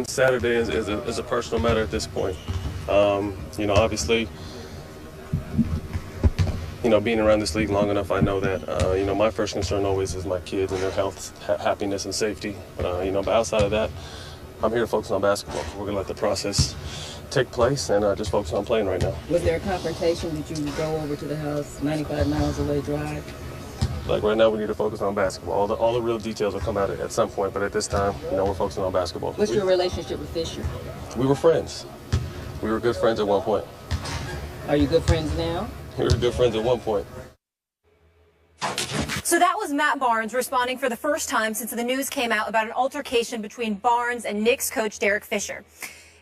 Saturday is a personal matter at this point. Obviously, being around this league long enough, I know that, my first concern always is my kids and their health, happiness, and safety. But outside of that, I'm here to focus on basketball. We're going to let the process take place and just focus on playing right now. Was there a confrontation? Did you go over to the house, 95 miles away drive? Like right now, we need to focus on basketball. All the real details will come out at some point, but at this time, we're focusing on basketball. What's your relationship with Fisher? We were friends. We were good friends at one point. Are you good friends now? We were good friends at one point. So that was Matt Barnes responding for the first time since the news came out about an altercation between Barnes and Knicks coach Derek Fisher.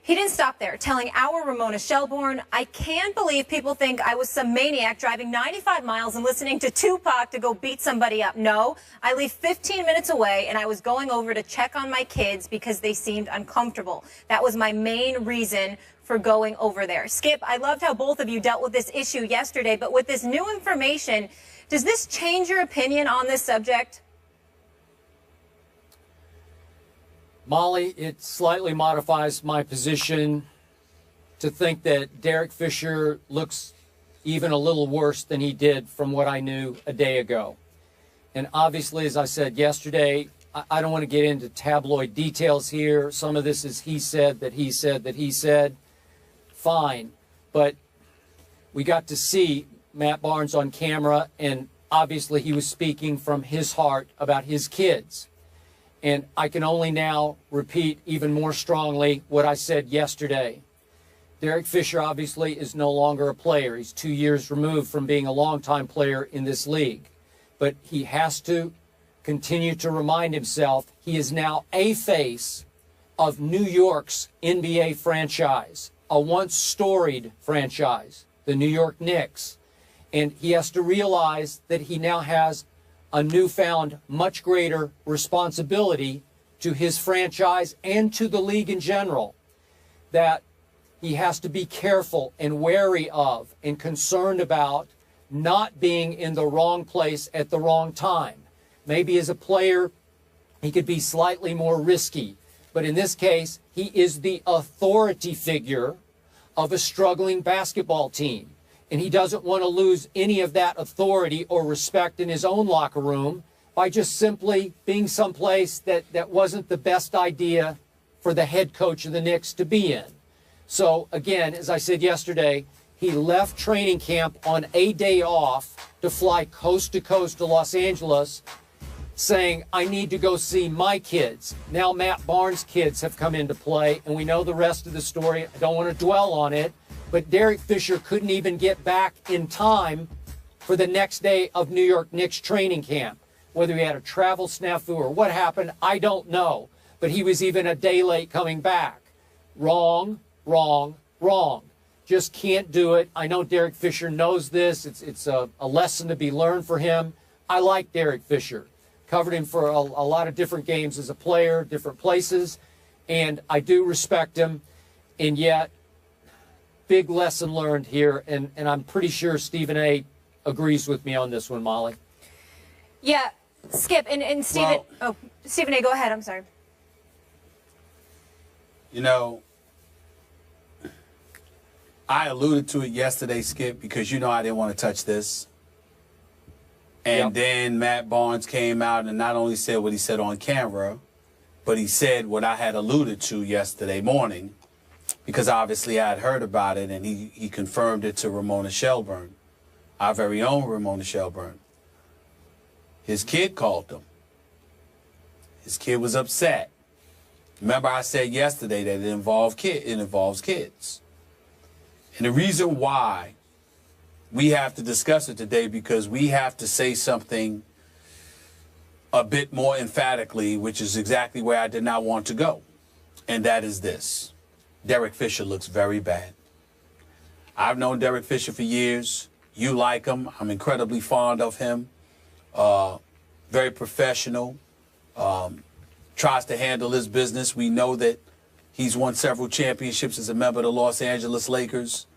He didn't stop there, telling our Ramona Shelburne, "I can't believe people think I was some maniac driving 95 miles and listening to Tupac to go beat somebody up. No, I leave 15 minutes away and I was going over to check on my kids because they seemed uncomfortable. That was my main reason for going over there." Skip, I loved how both of you dealt with this issue yesterday, but with this new information, does this change your opinion on this subject? Molly, it slightly modifies my position to think that Derek Fisher looks even a little worse than he did from what I knew a day ago. And obviously, as I said yesterday, I don't want to get into tabloid details here. Some of this is he said, that he said, that he said. Fine. But we got to see Matt Barnes on camera, and obviously he was speaking from his heart about his kids. And I can only now repeat even more strongly what I said yesterday. Derek Fisher obviously is no longer a player. He's 2 years removed from being a longtime player in this league. But he has to continue to remind himself he is now a face of New York's NBA franchise, a once storied franchise, the New York Knicks. And he has to realize that he now has a newfound, much greater responsibility to his franchise and to the league in general, that he has to be careful and wary of and concerned about not being in the wrong place at the wrong time. Maybe as a player, he could be slightly more risky, but in this case, he is the authority figure of a struggling basketball team. And he doesn't want to lose any of that authority or respect in his own locker room by just simply being someplace that wasn't the best idea for the head coach of the Knicks to be in. So, again, as I said yesterday, he left training camp on a day off to fly coast to coast to Los Angeles, saying, "I need to go see my kids." Now Matt Barnes' kids have come into play, and we know the rest of the story. I don't want to dwell on it. But Derek Fisher couldn't even get back in time for the next day of New York Knicks training camp. Whether he had a travel snafu or what happened, I don't know. But he was even a day late coming back. Wrong, wrong, wrong. Just can't do it. I know Derek Fisher knows this. It's a lesson to be learned for him. I like Derek Fisher. Covered him for a lot of different games as a player, different places. And I do respect him. And yet, big lesson learned here, and I'm pretty sure Stephen A. agrees with me on this one, Molly. Yeah, Skip, and Stephen, Stephen A., go ahead, I'm sorry. I alluded to it yesterday, Skip, because I didn't want to touch this. And then Matt Barnes came out and not only said what he said on camera, but he said what I had alluded to yesterday morning, because obviously I had heard about it, and he confirmed it to Ramona Shelburne, our very own Ramona Shelburne. His kid called him. His kid was upset. Remember I said yesterday that it involves kids. And the reason why we have to discuss it today, because we have to say something a bit more emphatically, which is exactly where I did not want to go. And that is this. Derek Fisher looks very bad. I've known Derek Fisher for years. You like him. I'm incredibly fond of him. Very professional. Tries to handle his business. We know that he's won several championships as a member of the Los Angeles Lakers.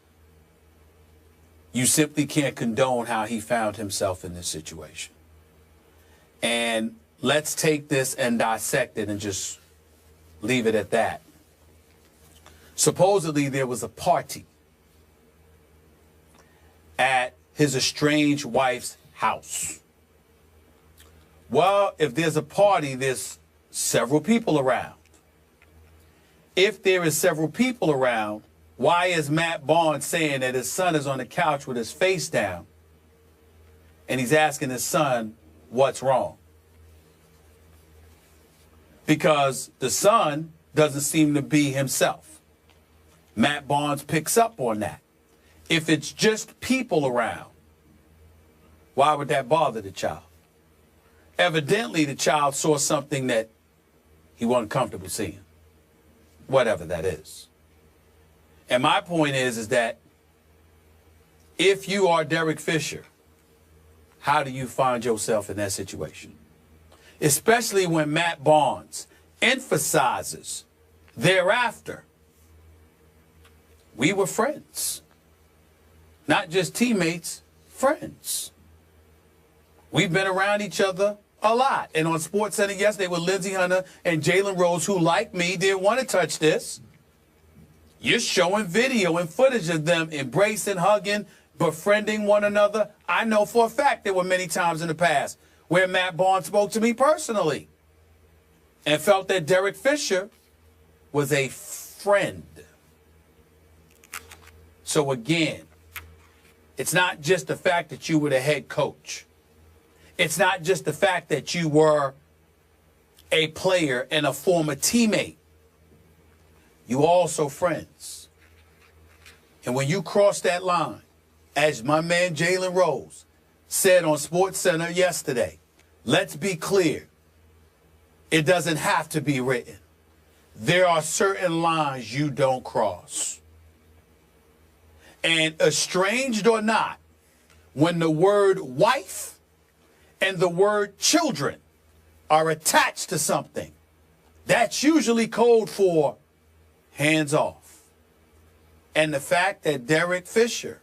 You simply can't condone how he found himself in this situation. And let's take this and dissect it and just leave it at that. Supposedly there was a party at his estranged wife's house. Well, if there's a party, there's several people around. If there is several people around, why is Matt Barnes saying that his son is on the couch with his face down and he's asking his son what's wrong? Because the son doesn't seem to be himself. Matt Barnes picks up on that. If it's just people around, why would that bother the child? Evidently, the child saw something that he wasn't comfortable seeing, whatever that is. And my point is that if you are Derek Fisher, how do you find yourself in that situation? Especially when Matt Barnes emphasizes thereafter, we were friends. Not just teammates, friends. We've been around each other a lot. And on SportsCenter yesterday with Lindsey Hunter and Jalen Rose, who, like me, didn't want to touch this. You're showing video and footage of them embracing, hugging, befriending one another. I know for a fact there were many times in the past where Matt Barnes spoke to me personally and felt that Derek Fisher was a friend. So again, it's not just the fact that you were the head coach. It's not just the fact that you were a player and a former teammate. You also friends. And when you cross that line, as my man Jalen Rose said on SportsCenter yesterday, let's be clear. It doesn't have to be written. There are certain lines you don't cross. And estranged or not, when the word wife and the word children are attached to something, that's usually code for hands off. And the fact that Derek Fisher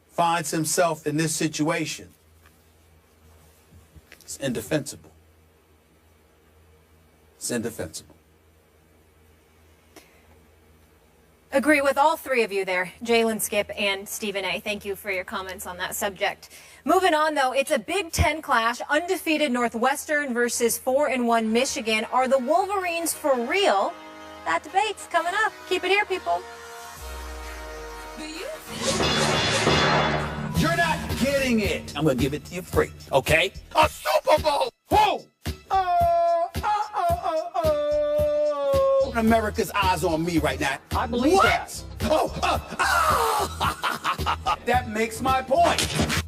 finds himself in this situation is indefensible. It's indefensible. Agree with all three of you there, Jalen, Skip, and Stephen A. Thank you for your comments on that subject. Moving on, though, it's a Big Ten clash. Undefeated Northwestern versus 4-1 Michigan. Are the Wolverines for real? That debate's coming up. Keep it here, people. You're not getting it. I'm going to give it to you free, okay? A Super Bowl! Whoa! America's eyes on me right now. I believe what? that. That makes my point.